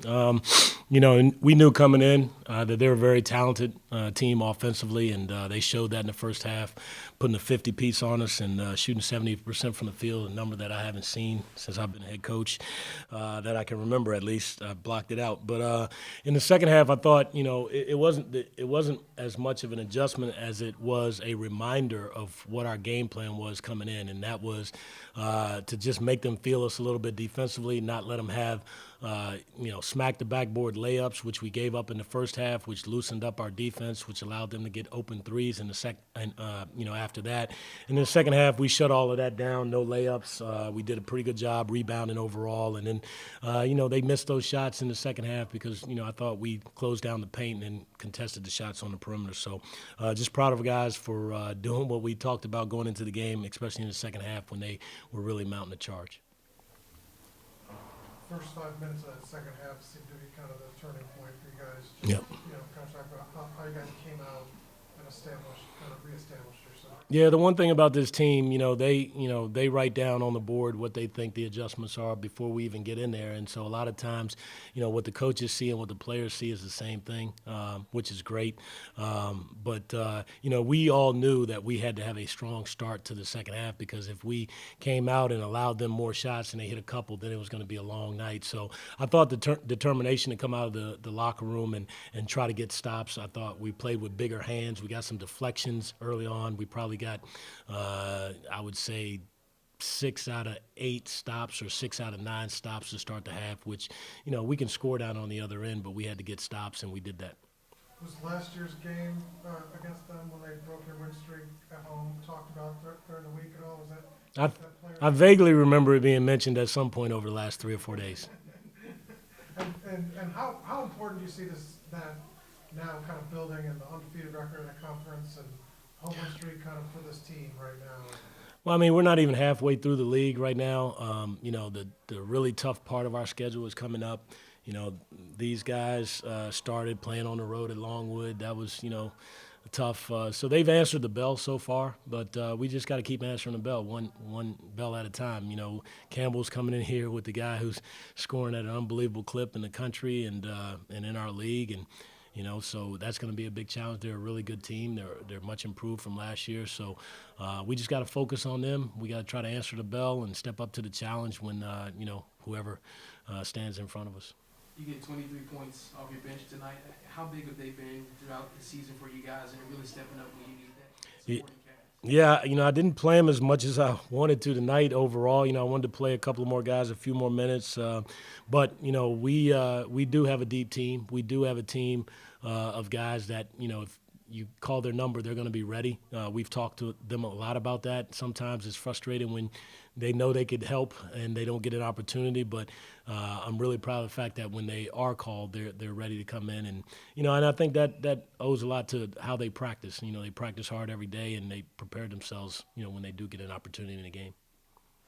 And we knew coming in that they were a very talented team offensively, and they showed that in the first half, putting a 50-piece on us and shooting 70% from the field, a number that I haven't seen since I've been head coach, that I can remember at least. I blocked it out. But in the second half, I thought, it wasn't as much of an adjustment as it was a reminder of what our game plan was coming in, and that was to just make them feel us a little bit defensively, not let them have smack the backboard layups, which we gave up in the first half, which loosened up our defense, which allowed them to get open threes in the after that. In the second half, we shut all of that down, no layups. We did a pretty good job rebounding overall, and then they missed those shots in the second half because I thought we closed down the paint and contested the shots on the perimeter. So just proud of guys for doing what we talked about going into the game, especially in the second half when they were really mounting the charge. First 5 minutes of that second half seemed to be kind of the turning point for you guys. Yep. Kind of talk about how you guys came out and reestablished yourself. Yeah, the one thing about this team, they write down on the board what they think the adjustments are before we even get in there, and so a lot of times, what the coaches see and what the players see is the same thing, which is great. But we all knew that we had to have a strong start to the second half because if we came out and allowed them more shots and they hit a couple, then it was going to be a long night. So I thought the determination to come out of the locker room and try to get stops. I thought we played with bigger hands. We got some deflections early on. We probably got, I would say, 6 out of 8 stops or 6 out of 9 stops to start the half, which, we can score down on the other end, but we had to get stops, and we did that. Was last year's game against them when they broke their win streak at home talked about during the week at all? Was that I vaguely remember it being mentioned at some point over the last 3 or 4 days. and how important do you see that now kind of building and the undefeated record in the conference and home win streak kind of for this team right now? Well, I mean, we're not even halfway through the league right now. The really tough part of our schedule is coming up. These guys started playing on the road at Longwood. That was, tough. So they've answered the bell so far, but we just got to keep answering the bell, one bell at a time. Campbell's coming in here with the guy who's scoring at an unbelievable clip in the country and in our league, and so that's going to be a big challenge. They're a really good team. They're much improved from last year. So we just got to focus on them. We got to try to answer the bell and step up to the challenge when whoever stands in front of us. You get 23 points off your bench tonight. How big have they been throughout the season for you guys, and really stepping up when you need that supporting cast? Yeah, I didn't play him as much as I wanted to tonight overall. I wanted to play a couple more guys, a few more minutes. But we do have a deep team. We do have a team of guys that, if you call their number, they're going to be ready. We've talked to them a lot about that. Sometimes it's frustrating when they know they could help and they don't get an opportunity. But I'm really proud of the fact that when they are called, they're ready to come in. And and I think that owes a lot to how they practice. They practice hard every day and they prepare themselves. When they do get an opportunity in the game.